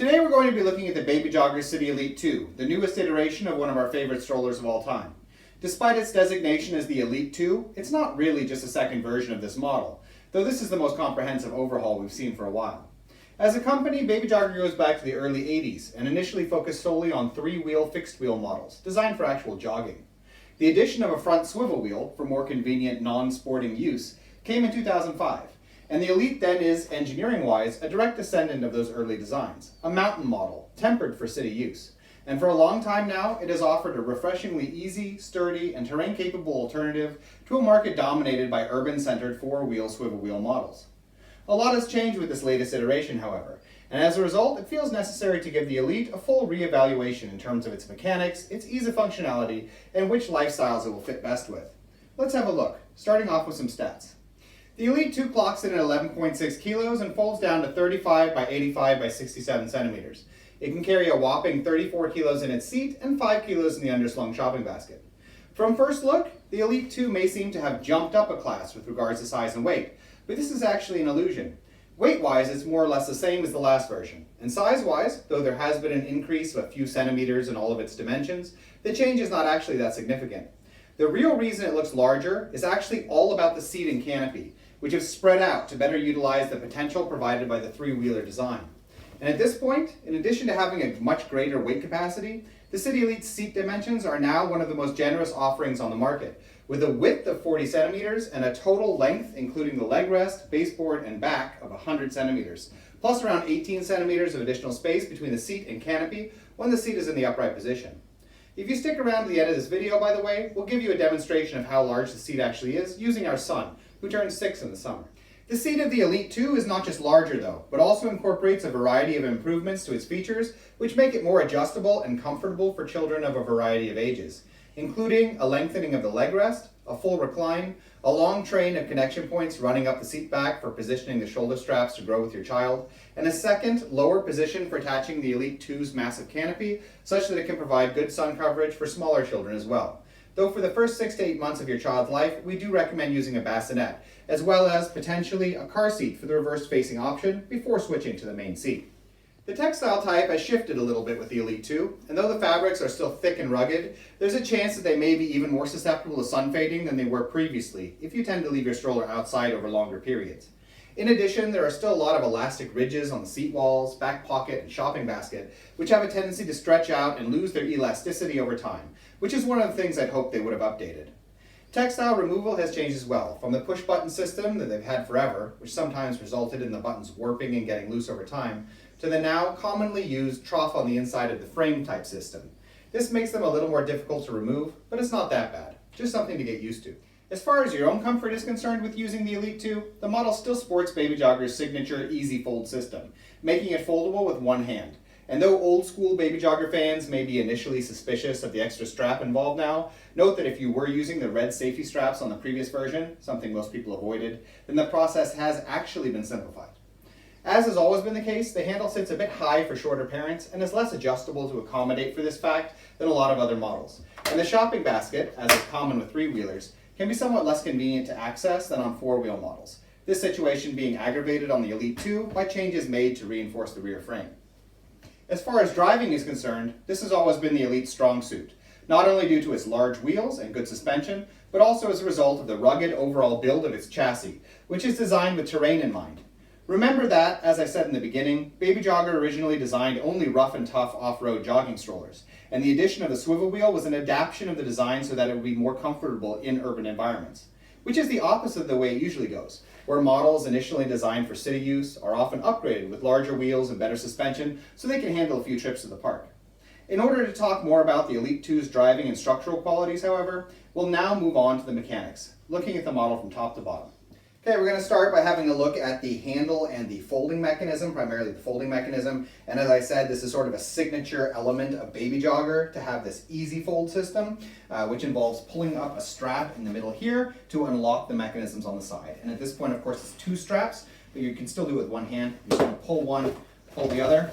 Today we're going to be looking at the Babyjogger City Elite 2, the newest iteration of one of our favorite strollers of all time. Despite its designation as the Elite 2, it's not really just a second version of this model, though this is the most comprehensive overhaul we've seen for a while. As a company, Babyjogger goes back to the early 80s and initially focused solely on three-wheel fixed-wheel models, designed for actual jogging. The addition of a front swivel wheel for more convenient non-sporting use came in 2005. And the Elite then is, engineering-wise, a direct descendant of those early designs, a mountain model, tempered for city use. And for a long time now, it has offered a refreshingly easy, sturdy, and terrain-capable alternative to a market dominated by urban-centered four-wheel swivel wheel models. A lot has changed with this latest iteration, however, and as a result, it feels necessary to give the Elite a full re-evaluation in terms of its mechanics, its ease of functionality, and which lifestyles it will fit best with. Let's have a look, starting off with some stats. The Elite 2 clocks in at 11.6 kilos and folds down to 35 by 85 by 67 centimeters. It can carry a whopping 34 kilos in its seat and 5 kilos in the underslung shopping basket. From first look, the Elite 2 may seem to have jumped up a class with regards to size and weight, but this is actually an illusion. Weight-wise, it's more or less the same as the last version, and size-wise, though there has been an increase of a few centimeters in all of its dimensions, the change is not actually that significant. The real reason it looks larger is actually all about the seat and canopy, which have spread out to better utilize the potential provided by the three-wheeler design. And at this point, in addition to having a much greater weight capacity, the City Elite's seat dimensions are now one of the most generous offerings on the market, with a width of 40 centimeters and a total length, including the leg rest, baseboard, and back, of 100 centimeters, plus around 18 centimeters of additional space between the seat and canopy when the seat is in the upright position. If you stick around to the end of this video, by the way, we'll give you a demonstration of how large the seat actually is using our son, who turns 6 in the summer. The seat of the Elite 2 is not just larger though, but also incorporates a variety of improvements to its features, which make it more adjustable and comfortable for children of a variety of ages, including a lengthening of the leg rest, a full recline, a long train of connection points running up the seat back for positioning the shoulder straps to grow with your child, and a second, lower position for attaching the Elite 2's massive canopy, such that it can provide good sun coverage for smaller children as well. Though for the first 6 to 8 months of your child's life, we do recommend using a bassinet, as well as potentially a car seat for the reverse-facing option before switching to the main seat. The textile type has shifted a little bit with the Elite 2, and though the fabrics are still thick and rugged, there's a chance that they may be even more susceptible to sun fading than they were previously if you tend to leave your stroller outside over longer periods. In addition, there are still a lot of elastic ridges on the seat walls, back pocket, and shopping basket, which have a tendency to stretch out and lose their elasticity over time, which is one of the things I'd hoped they would have updated. Textile removal has changed as well, from the push-button system that they've had forever, which sometimes resulted in the buttons warping and getting loose over time, to the now commonly used trough on the inside of the frame type system. This makes them a little more difficult to remove, but it's not that bad, just something to get used to. As far as your own comfort is concerned with using the Elite 2, the model still sports Babyjogger's signature Easy Fold system, making it foldable with one hand. And though old school Babyjogger fans may be initially suspicious of the extra strap involved now, note that if you were using the red safety straps on the previous version, something most people avoided, then the process has actually been simplified. As has always been the case, the handle sits a bit high for shorter parents and is less adjustable to accommodate for this fact than a lot of other models. And the shopping basket, as is common with three-wheelers, can be somewhat less convenient to access than on four-wheel models, this situation being aggravated on the Elite 2 by changes made to reinforce the rear frame. As far as driving is concerned, this has always been the Elite's strong suit, not only due to its large wheels and good suspension, but also as a result of the rugged overall build of its chassis, which is designed with terrain in mind. Remember that, as I said in the beginning, Babyjogger originally designed only rough and tough off-road jogging strollers, and the addition of the swivel wheel was an adaptation of the design so that it would be more comfortable in urban environments, which is the opposite of the way it usually goes, where models initially designed for city use are often upgraded with larger wheels and better suspension so they can handle a few trips to the park. In order to talk more about the Elite 2's driving and structural qualities, however, we'll now move on to the mechanics, looking at the model from top to bottom. Okay, we're going to start by having a look at the handle and the folding mechanism, primarily the folding mechanism. And as I said, this is sort of a signature element of Babyjogger to have this easy fold system, which involves pulling up a strap in the middle here to unlock the mechanisms on the side. And at this point, of course, it's 2 straps, but you can still do it with one hand. You're just going to pull one, pull the other,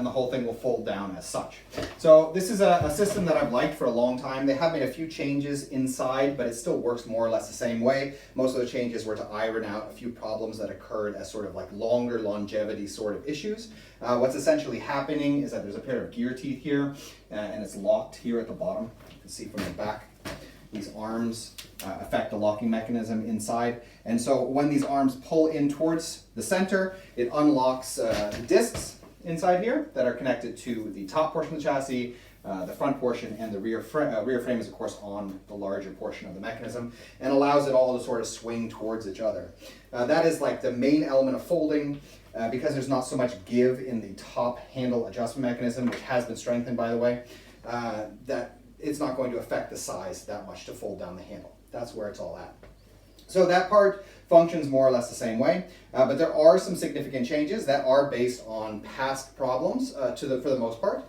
and the whole thing will fold down as such. So this is a system that I've liked for a long time. They have made a few changes inside, but it still works more or less the same way. Most of the changes were to iron out a few problems that occurred as sort of like longer longevity sort of issues. What's essentially happening is that there's a pair of gear teeth here, and it's locked here at the bottom. You can see from the back. These arms affect the locking mechanism inside. And so when these arms pull in towards the center, it unlocks the discs inside here that are connected to the top portion of the chassis, the front portion, and the rear frame is of course on the larger portion of the mechanism, and allows it all to sort of swing towards each other. That is like the main element of folding. Because there's not so much give in the top handle adjustment mechanism, which has been strengthened by the way, that it's not going to affect the size that much to fold down the handle. That's where it's all at. So that part functions more or less the same way, but there are some significant changes that are based on past problems for the most part.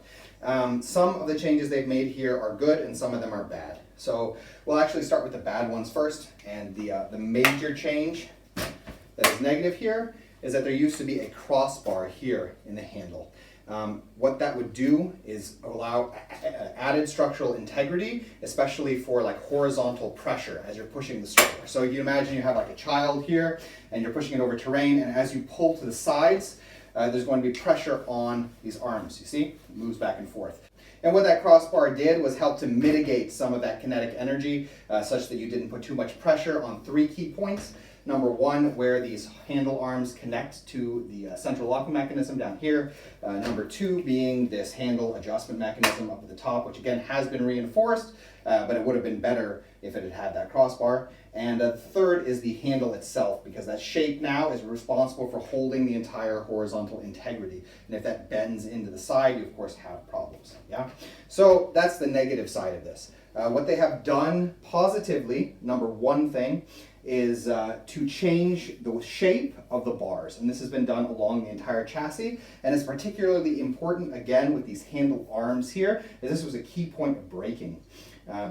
Some of the changes they've made here are good and some of them are bad. So we'll actually start with the bad ones first, and the major change that is negative here is that there used to be a crossbar here in the handle. What that would do is allow added structural integrity, especially for like horizontal pressure as you're pushing the stroller. So you imagine you have like a child here and you're pushing it over terrain, and as you pull to the sides, there's going to be pressure on these arms. You see, it moves back and forth. And what that crossbar did was help to mitigate some of that kinetic energy such that you didn't put too much pressure on 3 key points. Number one, where these handle arms connect to the central locking mechanism down here. Number two being this handle adjustment mechanism up at the top, which again has been reinforced, but it would have been better if it had had that crossbar. And third is the handle itself, because that shape now is responsible for holding the entire horizontal integrity. And if that bends into the side, you of course have problems. Yeah. So that's the negative side of this. What they have done positively, number one thing, is to change the shape of the bars, and this has been done along the entire chassis, and it's particularly important again with these handle arms here, as this was a key point of braking,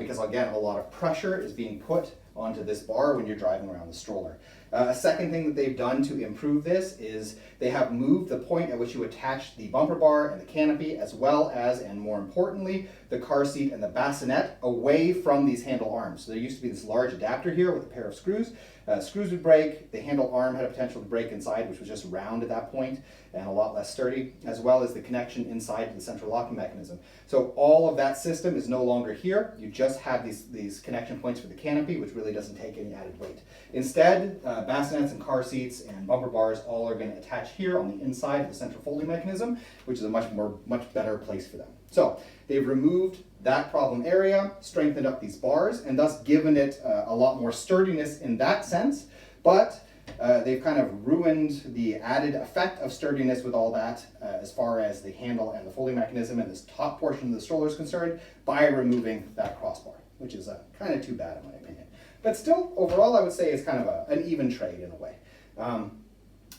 because again a lot of pressure is being put onto this bar when you're driving around the stroller. A second thing that they've done to improve this is they have moved the point at which you attach the bumper bar and the canopy, as well as, and more importantly, the car seat and the bassinet away from these handle arms. So there used to be this large adapter here with a pair of screws. Screws would break, the handle arm had a potential to break inside, which was just round at that point and a lot less sturdy, as well as the connection inside to the central locking mechanism. So all of that system is no longer here. You just have these connection points for the canopy, which really doesn't take any added weight. Instead, bassinets and car seats and bumper bars all are going to attach here on the inside of the central folding mechanism, which is a much better place for them. So they've removed that problem area, strengthened up these bars, and thus given it a lot more sturdiness in that sense, but they've kind of ruined the added effect of sturdiness with all that as far as the handle and the folding mechanism and this top portion of the stroller is concerned by removing that crossbar, which is kind of too bad in my opinion. But still, overall, I would say it's kind of an even trade in a way.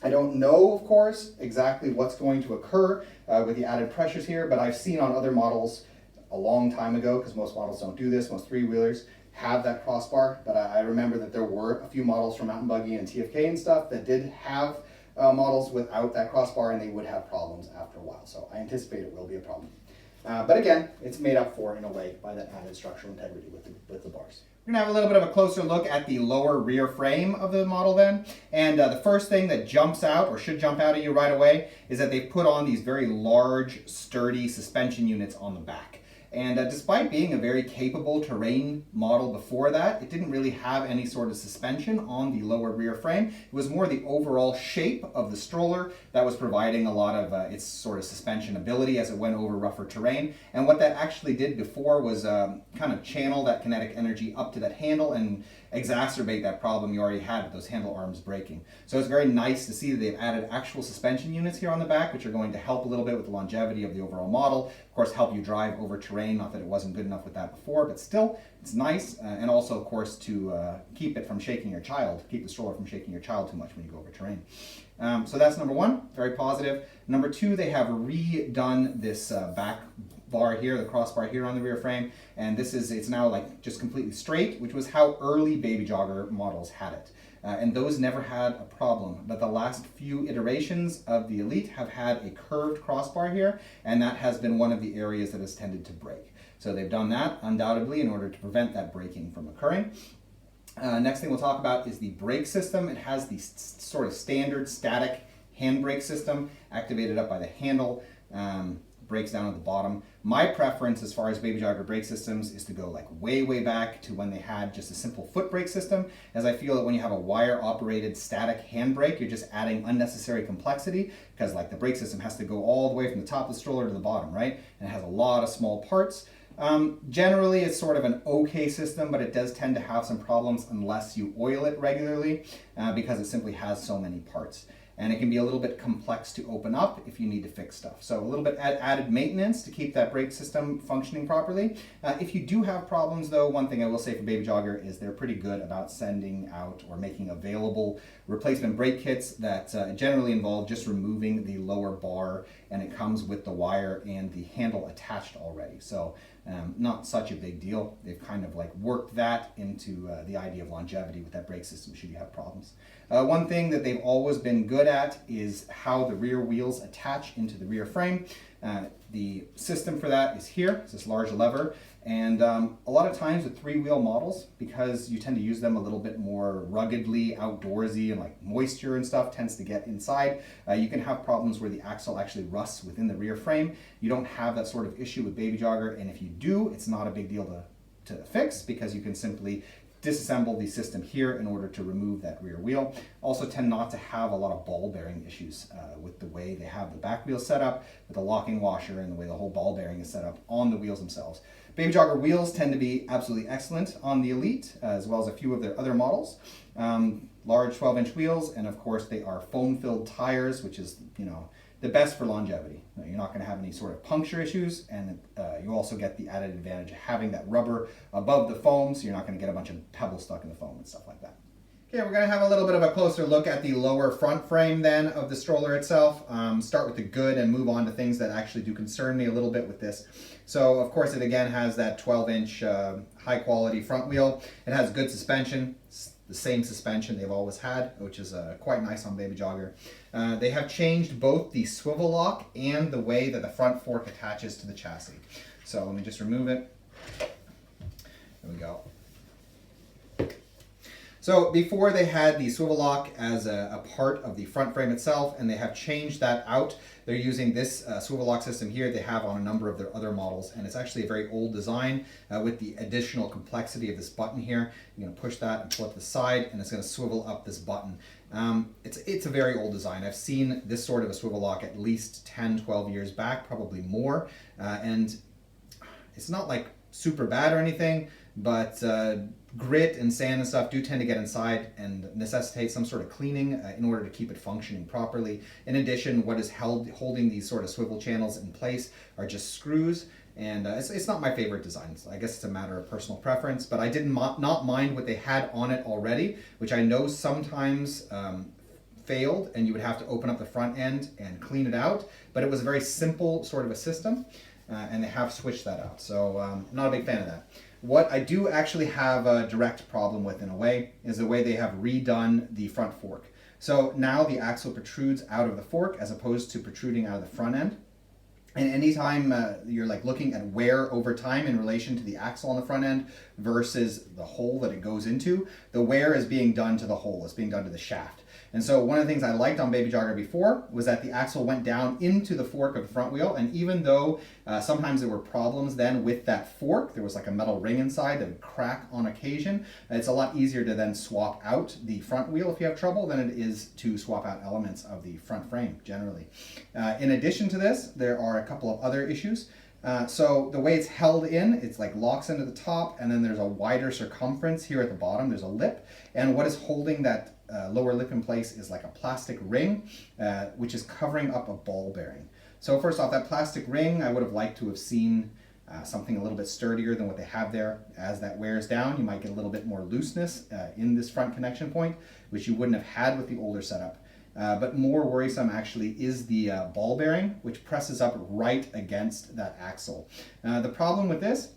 I don't know, of course, exactly what's going to occur with the added pressures here, but I've seen on other models a long time ago, because most models don't do this, most three-wheelers have that crossbar, but I remember that there were a few models from Mountain Buggy and TFK and stuff that did have models without that crossbar, and they would have problems after a while, so I anticipate it will be a problem. But again, it's made up for in a way by that added structural integrity with the bars. We're going to have a little bit of a closer look at the lower rear frame of the model then. And the first thing that jumps out, or should jump out at you right away, is that they've put on these very large, sturdy suspension units on the back. And despite being a very capable terrain model before that, it didn't really have any sort of suspension on the lower rear frame. It was more the overall shape of the stroller that was providing a lot of its sort of suspension ability as it went over rougher terrain. And what that actually did before was kind of channel that kinetic energy up to that handle and exacerbate that problem you already had with those handle arms breaking. So it's very nice to see that they've added actual suspension units here on the back, which are going to help a little bit with the longevity of the overall model. Of course, help you drive over terrain, not that it wasn't good enough with that before, but still, it's nice. And also, of course, to keep it from shaking your child, keep the stroller from shaking your child too much when you go over terrain. So that's number one, very positive. Number two, they have redone this back bar here, the crossbar here on the rear frame, and it's now like just completely straight, which was how early Babyjogger models had it. and those never had a problem. But the last few iterations of the Elite have had a curved crossbar here, and that has been one of the areas that has tended to break. So they've done that undoubtedly in order to prevent that breaking from occurring. Next thing we'll talk about is the brake system. It has the sort of standard static handbrake system activated up by the handle, brakes down at the bottom. My preference as far as Babyjogger brake systems is to go like way back to when they had just a simple foot brake system, as I feel that when you have a wire operated static handbrake, you're just adding unnecessary complexity, because like the brake system has to go all the way from the top of the stroller to the bottom, right? And it has a lot of small parts. Generally, it's sort of an okay system, but it does tend to have some problems unless you oil it regularly, because it simply has so many parts. And it can be a little bit complex to open up if you need to fix stuff. So a little bit added maintenance to keep that brake system functioning properly. If you do have problems though, one thing I will say for Babyjogger is they're pretty good about sending out or making available replacement brake kits that generally involve just removing the lower bar, and it comes with the wire and the handle attached already. So not such a big deal. They've kind of like worked that into the idea of longevity with that brake system should you have problems. One thing that they've always been good at is how the rear wheels attach into the rear frame. The system for that is here. It's this large lever. And a lot of times with three-wheel models, because you tend to use them a little bit more ruggedly, outdoorsy, and like moisture and stuff tends to get inside, you can have problems where the axle actually rusts within the rear frame. You don't have that sort of issue with Babyjogger, and if you do, it's not a big deal to fix, because you can simply disassemble the system here in order to remove that rear wheel. Also tend not to have a lot of ball bearing issues with the way they have the back wheel set up, with the locking washer and the way the whole ball bearing is set up on the wheels themselves. Babyjogger wheels tend to be absolutely excellent on the Elite, as well as a few of their other models. Large 12-inch wheels, and of course they are foam-filled tires, which is, you know, the best for longevity. You're not going to have any sort of puncture issues, and you also get the added advantage of having that rubber above the foam, so you're not going to get a bunch of pebbles stuck in the foam and stuff like that. Okay, we're going to have a little bit of a closer look at the lower front frame then of the stroller itself. Start with the good and move on to things that actually do concern me a little bit with this. So of course it again has that 12-inch high quality front wheel. It has good suspension. It's the same suspension they've always had, which is quite nice on Babyjogger. They have changed both the swivel lock and the way that the front fork attaches to the chassis. So let me just remove it. There we go. So before they had the swivel lock as a part of the front frame itself, and they have changed that out. They're using this swivel lock system here they have on a number of their other models, and it's actually a very old design with the additional complexity of this button here. You're going to push that and pull it to the side, and it's going to swivel up this button. It's a very old design. I've seen this sort of a swivel lock at least 10, 12 years back, probably more, and it's not like super bad or anything, but grit and sand and stuff do tend to get inside and necessitate some sort of cleaning in order to keep it functioning properly. In addition, what is holding these sort of swivel channels in place are just screws, and it's not my favorite design. So I guess it's a matter of personal preference, but I did not mind what they had on it already, which I know sometimes failed, and you would have to open up the front end and clean it out, but it was a very simple sort of a system, and they have switched that out. So not a big fan of that. What I do actually have a direct problem with, in a way, is the way they have redone the front fork. So now the axle protrudes out of the fork as opposed to protruding out of the front end. And anytime you're like looking at wear over time in relation to the axle on the front end versus the hole that it goes into, the wear is being done to the hole, it's being done to the shaft. And so one of the things I liked on Babyjogger before was that the axle went down into the fork of the front wheel, and even though sometimes there were problems then with that fork, there was like a metal ring inside that would crack on occasion, it's a lot easier to then swap out the front wheel if you have trouble than it is to swap out elements of the front frame generally. In addition to this, there are a couple of other issues. So the way it's held in, it's like locks into the top, and then there's a wider circumference here at the bottom. There's a lip, and what is holding that lower lip in place is like a plastic ring, which is covering up a ball bearing. So first off, that plastic ring, I would have liked to have seen something a little bit sturdier than what they have there. As that wears down, you might get a little bit more looseness in this front connection point, which you wouldn't have had with the older setup. But more worrisome actually is the ball bearing, which presses up right against that axle. The problem with this,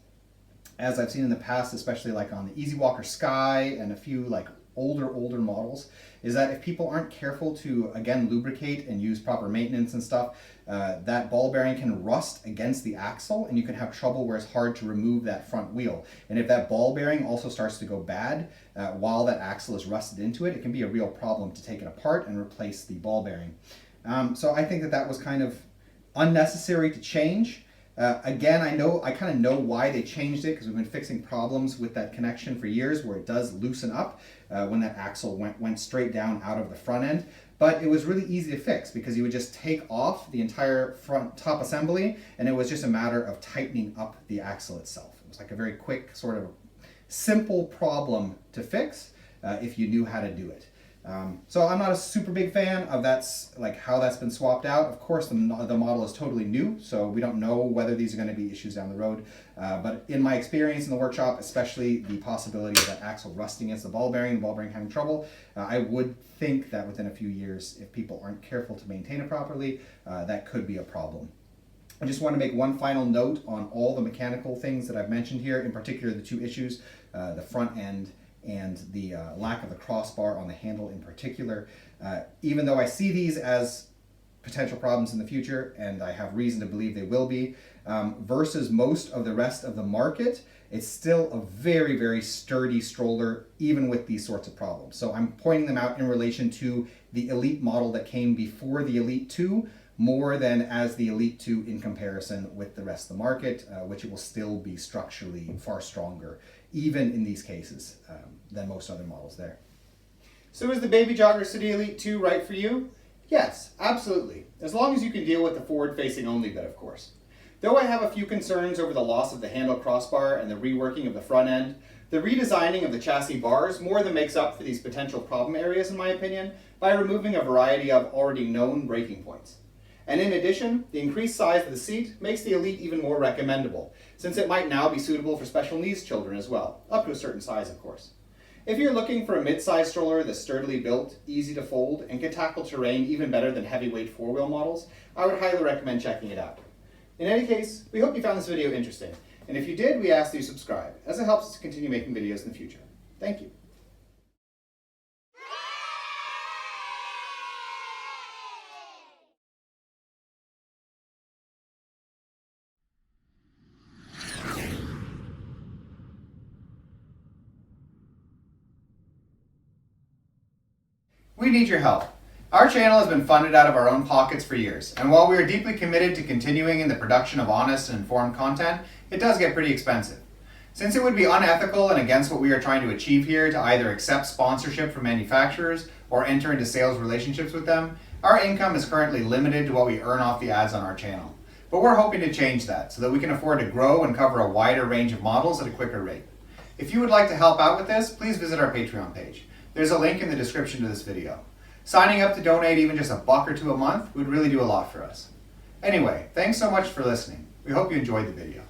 as I've seen in the past, especially like on the Easy Walker Sky and a few like older models is that if people aren't careful to, again, lubricate and use proper maintenance and stuff, that ball bearing can rust against the axle, and you can have trouble where it's hard to remove that front wheel. And if that ball bearing also starts to go bad while that axle is rusted into it, it can be a real problem to take it apart and replace the ball bearing. So I think that was kind of unnecessary to change. Again, I kind of know why they changed it, because we've been fixing problems with that connection for years where it does loosen up when that axle went straight down out of the front end. But it was really easy to fix because you would just take off the entire front top assembly, and it was just a matter of tightening up the axle itself. It was like a very quick, sort of simple problem to fix if you knew how to do it. So I'm not a super big fan of how that's been swapped out. Of course, the model is totally new, so we don't know whether these are going to be issues down the road. But in my experience in the workshop, especially the possibility of that axle rusting against the ball bearing having trouble, I would think that within a few years, if people aren't careful to maintain it properly, that could be a problem. I just want to make one final note on all the mechanical things that I've mentioned here, in particular the two issues, the front end and the lack of the crossbar on the handle in particular. Even though I see these as potential problems in the future, and I have reason to believe they will be, versus most of the rest of the market, it's still a very, very sturdy stroller, even with these sorts of problems. So I'm pointing them out in relation to the Elite model that came before the Elite 2, more than as the Elite 2 in comparison with the rest of the market, which it will still be structurally far stronger, even in these cases, than most other models there. So is the Babyjogger City Elite 2 right for you? Yes, absolutely, as long as you can deal with the forward-facing only bit, of course. Though I have a few concerns over the loss of the handle crossbar and the reworking of the front end, the redesigning of the chassis bars more than makes up for these potential problem areas, in my opinion, by removing a variety of already known breaking points. And in addition, the increased size of the seat makes the Elite even more recommendable, since it might now be suitable for special needs children as well, up to a certain size, of course. If you're looking for a mid-size stroller that's sturdily built, easy to fold, and can tackle terrain even better than heavyweight four-wheel models, I would highly recommend checking it out. In any case, we hope you found this video interesting, and if you did, we ask that you subscribe, as it helps us to continue making videos in the future. Thank you. We need your help. Our channel has been funded out of our own pockets for years, and while we are deeply committed to continuing in the production of honest and informed content, it does get pretty expensive. Since it would be unethical and against what we are trying to achieve here to either accept sponsorship from manufacturers or enter into sales relationships with them, our income is currently limited to what we earn off the ads on our channel. But we're hoping to change that so that we can afford to grow and cover a wider range of models at a quicker rate. If you would like to help out with this, please visit our Patreon page. There's a link in the description to this video. Signing up to donate even just $1 or $2 a month would really do a lot for us. Anyway, thanks so much for listening. We hope you enjoyed the video.